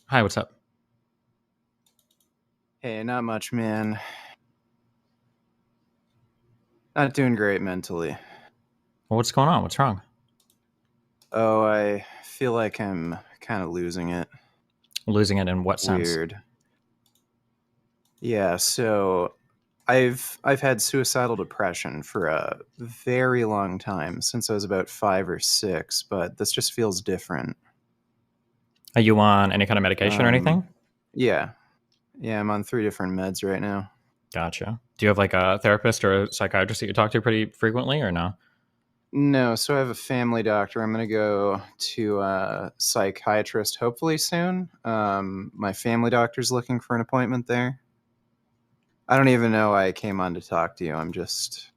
Hi, what's up? Hey, not much, man. Not doing great mentally. Well, what's going on? What's wrong? Oh, I feel like I'm kind of losing it. Losing it in what sense? Weird. Yeah, so I've had suicidal depression for a very long time, since I was about 5 or 6, but this just feels different. Are you on any kind of medication or Um anything? yeah. Yeah, I'm on 3 different meds right now. Gotcha. Do you have like a therapist or a psychiatrist that you talk to pretty frequently or no? No, so I have a family doctor. I'm gonna go to a psychiatrist hopefully soon. My family doctor's looking for an appointment there. I don't even know why I came on to talk to you. I'm just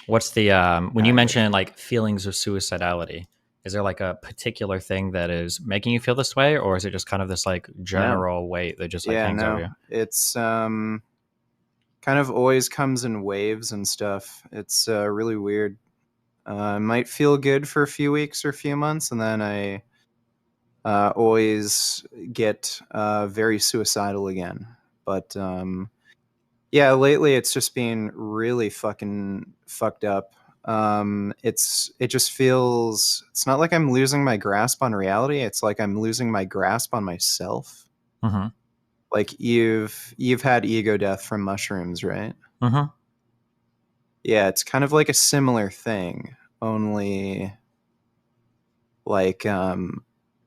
What's the when you kind of mention like feelings of suicidality, is there like a particular thing that is making you feel this way, or is it just kind of this like no. general weight that just like Yeah, hangs over no. you? It's kind of always comes in waves and stuff. It's really weird. I might feel good for a few weeks or a few months, and then I always get very suicidal again. But yeah, lately it's just been really fucking fucked up. It just feels, it's not like I'm losing my grasp on reality. It's like I'm losing my grasp on myself. Mm-hmm. Like you've had ego death from mushrooms, right? Mm-hmm. Yeah, it's kind of like a similar thing, only like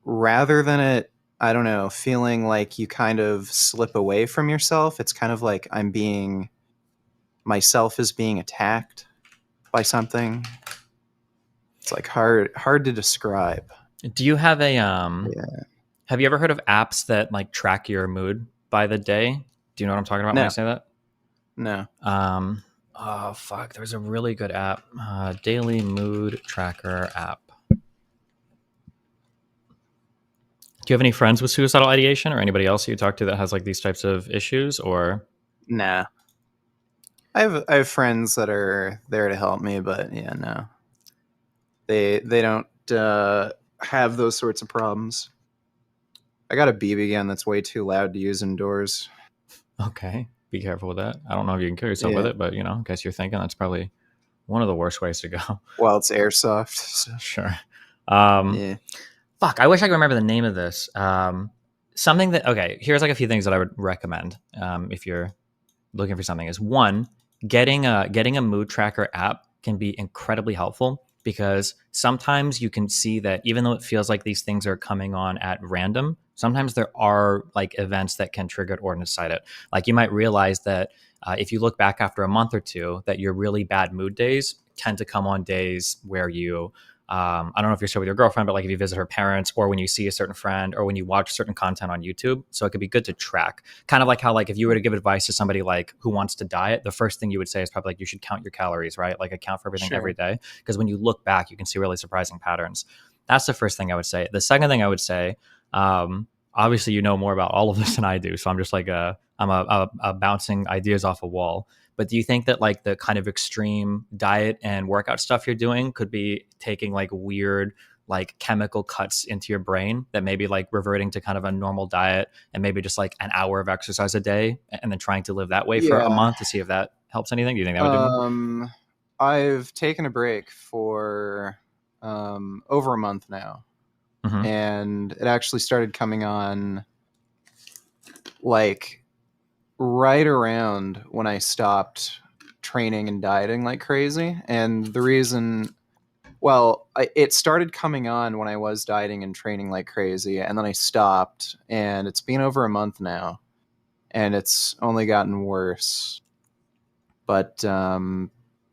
rather than it, I don't know, feeling like you kind of slip away from yourself, it's kind of like I'm being, myself is being attacked by something. It's like hard to describe. Do you have a Yeah. have you ever heard of apps that like track your mood by the day? Do you know what I'm talking about when I No. say that? No. Um, oh fuck, there's a really good app, daily mood tracker app. Do you have any friends with suicidal ideation or anybody else you talk to that has like these types of issues? Or Nah. I have friends that are there to help me, but yeah, no. They don't have those sorts of problems. I got a BB gun that's way too loud to use indoors. okay, be careful with that. I don't know if you can kill yourself with Yeah. it, but you know, in case you're thinking, that's probably one of the worst ways to go. Well, it's airsoft. So. Sure. Um, Yeah. fuck, I wish I could remember the name of this. Something that okay, here's like a few things that I would recommend if you're looking for something is one, getting a mood tracker app can be incredibly helpful because sometimes you can see that even though it feels like these things are coming on at random, sometimes there are like events that can trigger it or incite it. Like you might realize that if you look back after a month or two, that your really bad mood days tend to come on days where you I don't know if you're still with your girlfriend, but like if you visit her parents or when you see a certain friend or when you watch certain content on YouTube. So it could be good to track. Kind of like how like if you were to give advice to somebody like who wants to diet, the first thing you would say is probably like you should count your calories, right? Like account for everything every Sure. day. Because when you look back, you can see really surprising patterns. That's the first thing I would say. The second thing I would say, obviously you know more about all of this than I do. So I'm just like I'm a bouncing ideas off a wall. But do you think that like the kind of extreme diet and workout stuff you're doing could be taking like weird like chemical cuts into your brain that maybe like reverting to kind of a normal diet and maybe just like an hour of exercise a day and then trying to live that way for a Yeah. month to see if that helps anything? Do you think that would do more? Um, I've taken a break for over a month now, Mm-hmm. and it actually started coming on like right around when I stopped training and dieting like crazy. And the reason, well, it started coming on when I was dieting and training like crazy, and then I stopped, and it's been over a month now, and it's only gotten worse. But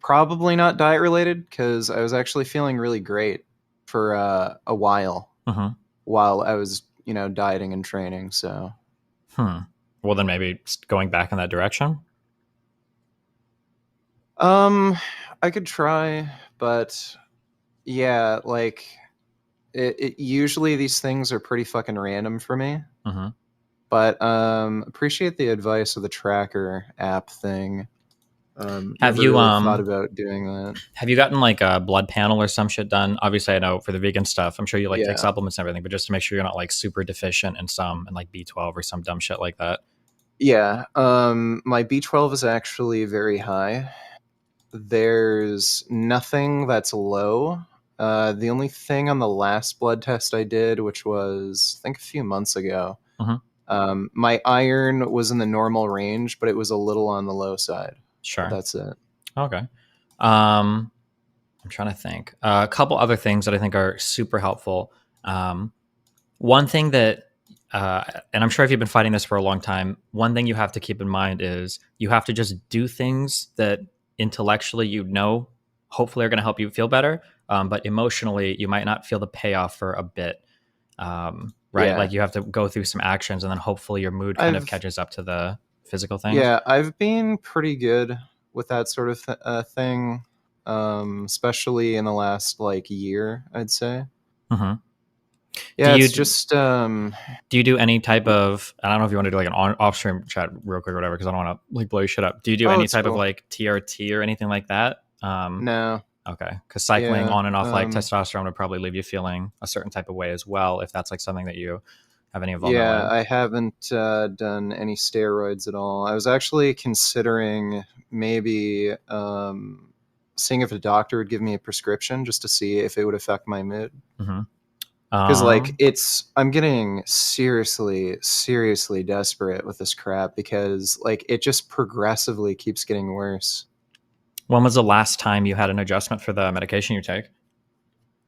probably not diet related because I was actually feeling really great for a Mm-hmm. while I was dieting and training. So Hmm. Well, then maybe going back in that direction. um, I could try, but yeah, like usually these things are pretty fucking random for me. Mm-hmm. But appreciate the advice of the tracker app thing. Have Never you really thought about doing that. have you gotten like a blood panel or some shit done? Obviously, I know for the vegan stuff, I'm sure you like take Yeah. supplements and everything, but just to make sure you're not like super deficient in some and like B12 or some dumb shit like that. Yeah. My B12 is actually very high. There's nothing that's low. The only thing on the last blood test I did, which was I think a few months ago, Hmm. my iron was in the normal range, but it was a little on the low side. But Sure. that's it. Okay. Um, I'm trying to think. A couple other things that I think are super helpful. Um, One thing that, and I'm sure if you've been fighting this for a long time, one thing you have to keep in mind is you have to just do things that intellectually you know hopefully are going to help you feel better, but emotionally you might not feel the payoff for a bit. Right? Yeah. Like you have to go through some actions, and then hopefully your mood kind of I've catches up to the physical things. yeah, I've been pretty good with that sort of thing, especially in the last like year, I'd say. Hmm. Do Yeah, you it's just do you do any type of? I don't know if you want to do like an off stream chat real quick or whatever, because I don't want to like blow your shit up. Do you do oh, any it's type of cool. like TRT or anything like that? No, Okay, because cycling yeah, on and off like testosterone would probably leave you feeling a certain type of way as well, if that's like something that you have any involvement yeah. with. I haven't done any steroids at all. I was actually considering maybe seeing if a doctor would give me a prescription just to see if it would affect my mood. Hmm. Because like Um, I'm getting seriously desperate with this crap because like it just progressively keeps getting worse. when was the last time you had an adjustment for the medication you take?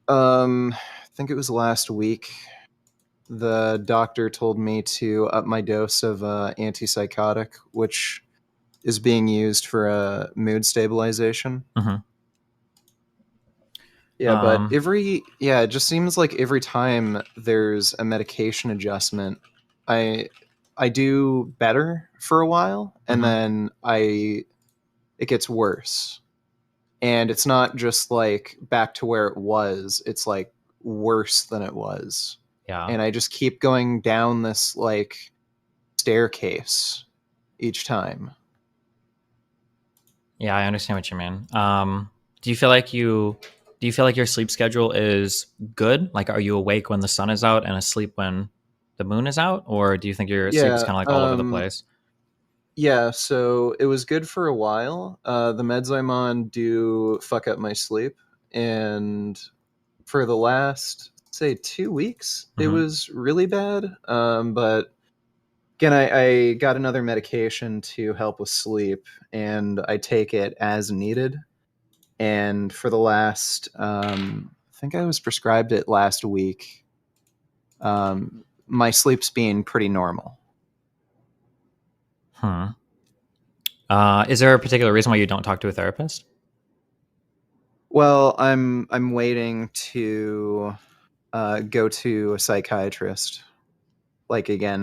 I think it was last week. The doctor told me to up my dose of antipsychotic, which is being used for mood stabilization. Hmm. Yeah, but Um, it just seems like every time there's a medication adjustment, I I do better for a while and hmm. then I it gets worse. And it's not just like back to where it was, it's like worse than it was. Yeah, And I just keep going down this like staircase each time. yeah, I understand what you mean. Do you feel like your sleep schedule is good? Like, are you awake when the sun is out and asleep when the moon is out, or do you think your sleep is Yeah, kind of like all over the place? yeah, so it was good for a while. The meds I'm on do fuck up my sleep, and for the last say 2 weeks, it Hmm. was really bad. But again, I got another medication to help with sleep, and I take it as needed. And for the last, I think I was prescribed it last week. My sleep's been pretty normal. Hmm. Is there a particular reason why you don't talk to a therapist? Well, I'm waiting to go to a psychiatrist. Like again,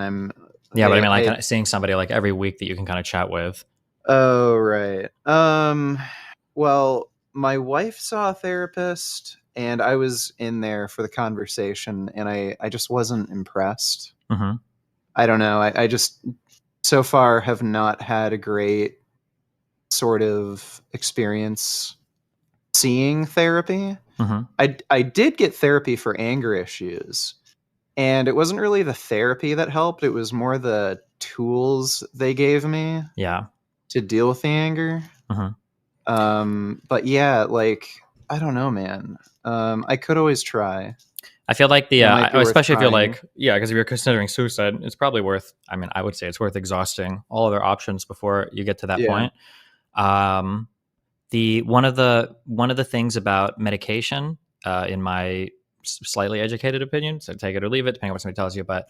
Yeah, but I mean, like I seeing somebody like every week that you can kind of chat with. oh right. Well, my wife saw a therapist and I was in there for the conversation and I just wasn't impressed. Hmm. I don't know. I just so far have not had a great sort of experience seeing therapy. Hmm. I did get therapy for anger issues. And it wasn't really the therapy that helped, it was more the tools they gave me Yeah. to deal with the anger. Hmm. But yeah, like I don't know, man. I could always try. I feel like It might be worth especially if you're trying. like, yeah, because if you're considering suicide, it's probably worth. I mean, I would say it's worth exhausting all other options before you get to that Yeah. point. Um, the one of the things about medication, in my slightly educated opinion, so take it or leave it, depending on what somebody tells you. But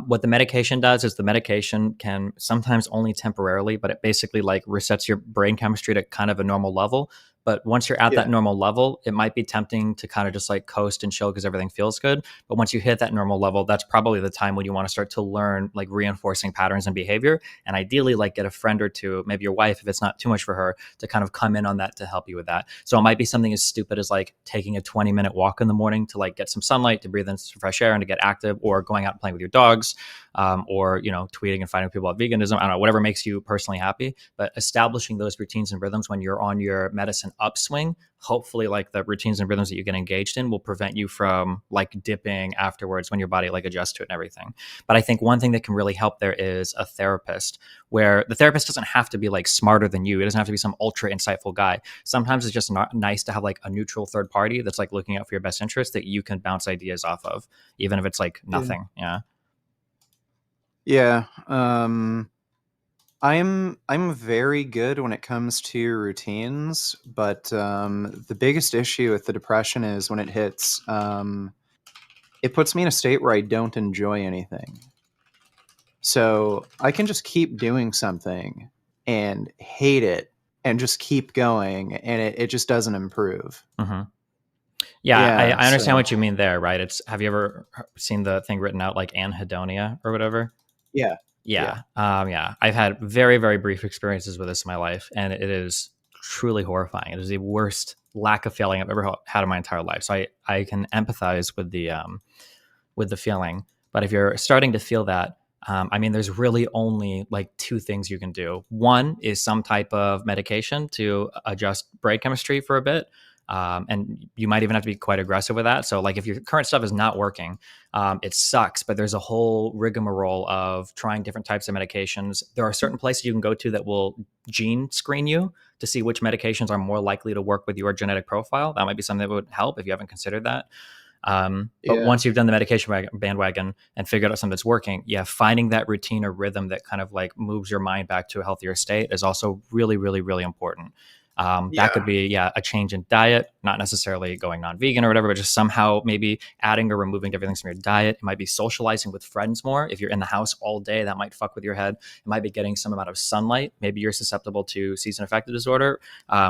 what the medication does is the medication can sometimes only temporarily, but it basically like resets your brain chemistry to kind of a normal level. But once you're at that Yeah. normal level, it might be tempting to kind of just like coast and chill because everything feels good. But once you hit that normal level, that's probably the time when you want to start to learn like reinforcing patterns and behavior. And ideally, like get a friend or two, maybe your wife, if it's not too much for her, to kind of come in on that to help you with that. So it might be something as stupid as like taking a 20-minute walk in the morning to like get some sunlight, to breathe in some fresh air and to get active, or going out and playing with your dogs, or, you know, tweeting and finding people about veganism. I don't know, whatever makes you personally happy. But establishing those routines and rhythms when you're on your medicine upswing, hopefully like the routines and rhythms that you get engaged in will prevent you from like dipping afterwards when your body like adjusts to it and everything. But I think one thing that can really help there is a therapist, where the therapist doesn't have to be like smarter than you. It doesn't have to be some ultra insightful guy. Sometimes it's just not nice to have like a neutral third party that's like looking out for your best interest that you can bounce ideas off of, even if it's like Yeah. nothing. Yeah. Yeah. I'm very good when it comes to routines, but the biggest issue with the depression is when it hits. It puts me in a state where I don't enjoy anything. So I can just keep doing something and hate it and just keep going, and it just doesn't improve. Mm-hmm. Yeah, Yeah. I understand So what you mean there, right? It's, have you ever seen the thing written out like anhedonia or whatever? yeah, yeah, Yeah. I've had very, very brief experiences with this in my life, and it is truly horrifying. It is the worst lack of feeling I've ever had in my entire life. So I can empathize with the feeling. But if you're starting to feel that, I mean, there's really only like two things you can do. One is some type of medication to adjust brain chemistry for a bit. And you might even have to be quite aggressive with that. So, like, if your current stuff is not working, it sucks, but there's a whole rigmarole of trying different types of medications. There are certain places you can go to that will gene screen you to see which medications are more likely to work with your genetic profile. That might be something that would help if you haven't considered that. But yeah, once you've done the medication bandwagon and figured out something that's working, yeah, finding that routine or rhythm that kind of like moves your mind back to a healthier state is also really, really, really important. That could yeah, be, yeah, a change in diet, not necessarily going non-vegan or whatever, but just somehow maybe adding or removing different things from your diet. It might be socializing with friends more. If you're in the house all day, that might fuck with your head. It might be getting some amount of sunlight. Maybe you're susceptible to season affective disorder,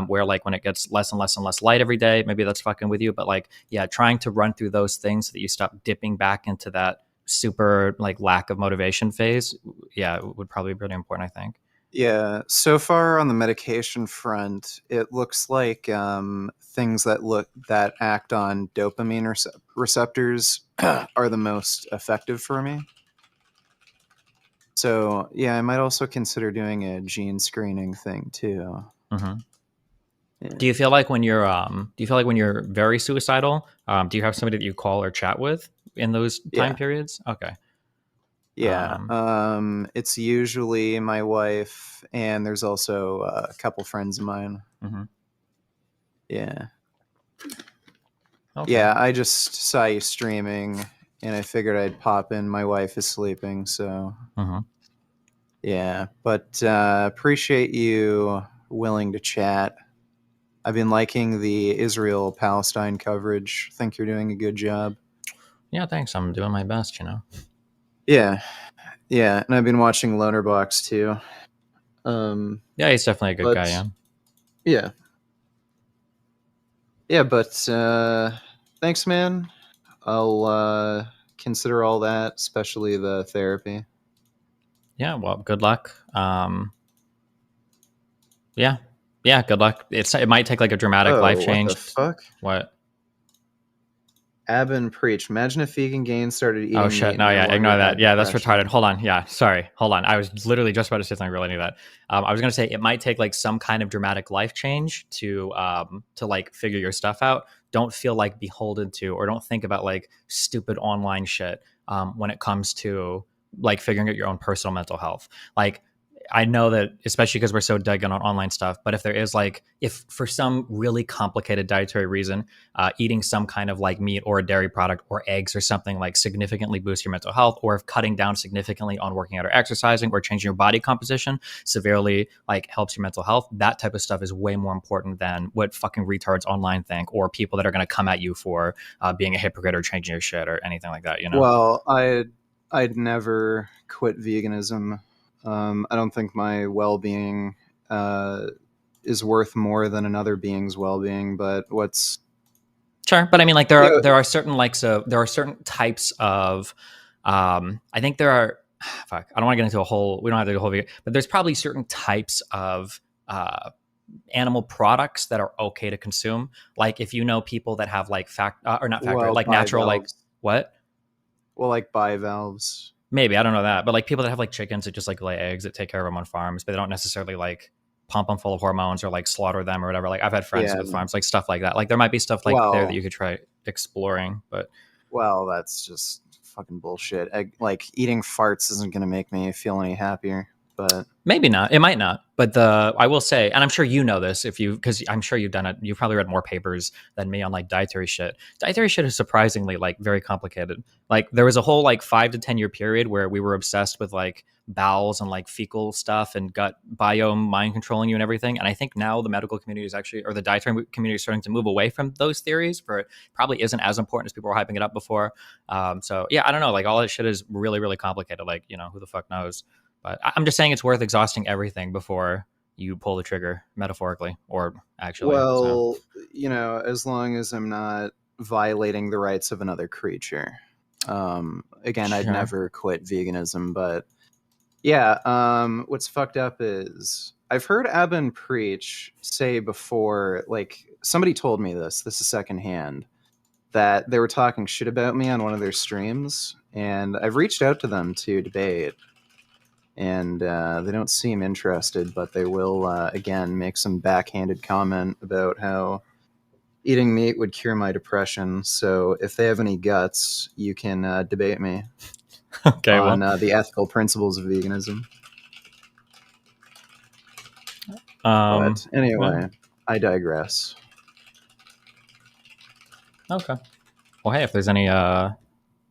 where like when it gets less and less and less light every day, maybe that's fucking with you. But like, yeah, trying to run through those things so that you stop dipping back into that super like lack of motivation phase, yeah, would probably be really important, I think. yeah. So far on the medication front, it looks like things that act on dopamine receptors are the most effective for me. So yeah, I might also consider doing a gene screening thing too. Mm-hmm. Yeah. Do you feel like when you're very suicidal, do you have somebody that you call or chat with in those time Yeah. periods? Okay. Yeah. Um, It's usually my wife, and there's also a couple friends of mine. mhm. Yeah. Okay. Yeah, I just saw you streaming, and I figured I'd pop in. My wife is sleeping, so Mhm. yeah. But appreciate you willing to chat. I've been liking the Israel Palestine coverage. Think you're doing a good job. Yeah, thanks. I'm doing my best, you know. Yeah, yeah, and I've been watching Loner Box too. Um, Yeah, he's definitely a good guy, but yeah. yeah, yeah, but thanks, man. I'll consider all that, especially the therapy. Yeah, well, good luck. Yeah. Yeah, good luck. It might take like a dramatic life Oh, what the change. fuck? What? Abin preach. Imagine if vegan gains started Oh eating meat shit! and No, no yeah, longer ignore that. had Yeah, that's retarded. depression. Hold on. Yeah, sorry. Hold on. I was literally just about to say something really new that. I was gonna say it might take like some kind of dramatic life change to like figure your stuff out. Don't feel like beholden to, or don't think about like stupid online shit when it comes to like figuring out your own personal mental health. Like, I know that, especially because we're so dug in on online stuff, but if there is like, if for some really complicated dietary reason, eating some kind of like meat or a dairy product or eggs or something like significantly boosts your mental health, or if cutting down significantly on working out or exercising or changing your body composition severely like helps your mental health, that type of stuff is way more important than what fucking retards online think, or people that are going to come at you for being a hypocrite or changing your shit or anything like that, you know? Well, I'd never quit veganism. I don't think my well-being uh, is worth more than another being's well-being, but what's Sure, but I mean, like you know, there are certain like so there are certain types of I think there are fuck I don't want to get into a whole we don't have to do a whole video, but there's probably certain types of uh, animal products that are okay to consume. Like if you know people that have like or not factory well like natural like bivalves, what well like bivalves. maybe I don't know that, but like people that have like chickens that just like lay eggs that take care of them on farms, but they don't necessarily like pump them full of hormones or like slaughter them or whatever. Like I've had friends Yeah, with farms, like stuff like that. Like there might be stuff like there that well, you could try exploring, but well, that's just fucking bullshit. Like eating farts isn't gonna make me feel any happier. But maybe not. It might not. But I will say, and I'm sure you know this if you because I'm sure you've done it. You've probably read more papers than me on like dietary shit. Dietary shit is surprisingly like very complicated. Like there was a whole like 5 to 10 year period where we were obsessed with like bowels and like fecal stuff and gut biome mind controlling you and everything. And I think now the medical community is actually or the dietary community is starting to move away from those theories. For it probably isn't as important as people were hyping it up before. So yeah, I don't know. Like all that shit is really really complicated. Like who the fuck knows. But I'm just saying it's worth exhausting everything before you pull the trigger, metaphorically or actually. So well, as long as I'm not violating the rights of another creature. Again, I'd sure. never quit veganism, but yeah, what's fucked up is I've heard Abin preach say before, like somebody told me this is secondhand, that they were talking shit about me on one of their streams, and I've reached out to them to debate, and they don't seem interested, but they will again make some backhanded comment about how eating meat would cure my depression. So if they have any guts, you can debate me Okay. on Well. the ethical principles of veganism. But Yeah. anyway, I digress. Okay. Well, hey, if there's any yeah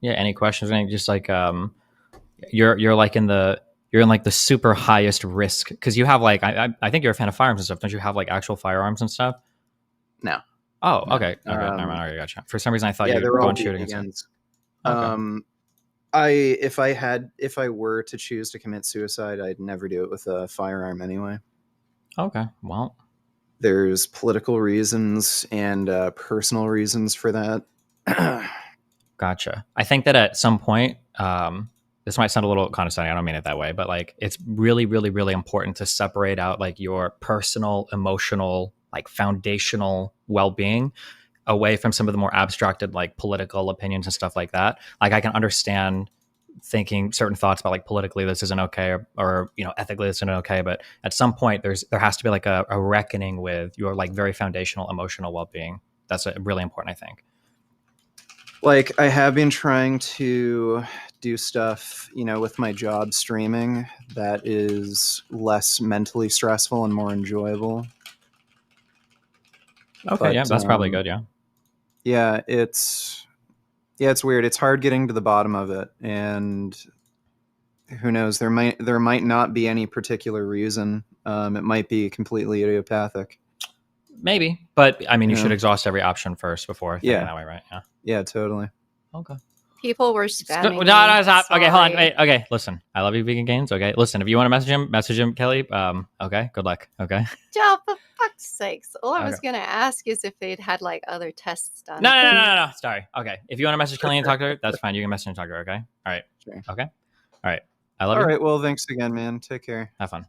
any questions, any just like you're like in the you're in like the super highest risk because you have like I think you're a fan of firearms and stuff. Don't you have like actual firearms and stuff? No, Oh, no. okay. Okay. Never mind. Okay, gotcha. For some reason, I thought Yeah, you they're go all and shooting and stuff. BB guns. Okay. Um, if I were to choose to commit suicide, I'd never do it with a firearm anyway. Okay. Well, There's political reasons and personal reasons for that. gotcha. I think that at some point, this might sound a little condescending. I don't mean it that way, but like it's really, really, really important to separate out like your personal, emotional, like foundational well being away from some of the more abstracted like political opinions and stuff like that. Like I can understand thinking certain thoughts about like politically this isn't okay or ethically this isn't okay, but at some point there has to be like a reckoning with your like very foundational emotional well-being. That's really important, I think. Like I have been trying to do stuff, with my job streaming that is less mentally stressful and more enjoyable. Okay, yeah, But that's probably good. Yeah. yeah, it's weird. It's hard getting to the bottom of it, and who knows? There might not be any particular reason. It might be completely idiopathic. Maybe, but I mean You you should know? exhaust every option first before thinking Yeah, that way, right? Yeah. yeah, totally. Okay. People were No, spamming no, me. stop. Okay, hold on. Sorry. Wait. Okay, listen. I love you, vegan gains. Okay, listen. If you want to message him, Kelly. Okay. Good luck. Okay. Joe, for fuck's sakes. All I Okay. was going to ask is if they'd had like other tests No, done. no, no, no, no. Sorry. Okay. If you want to message Kelly and talk to her, that's fine. You can message and talk to her. Okay. All right. Sure. Okay. All right. I love All you. right. Well, thanks again, man. Take care. Have fun.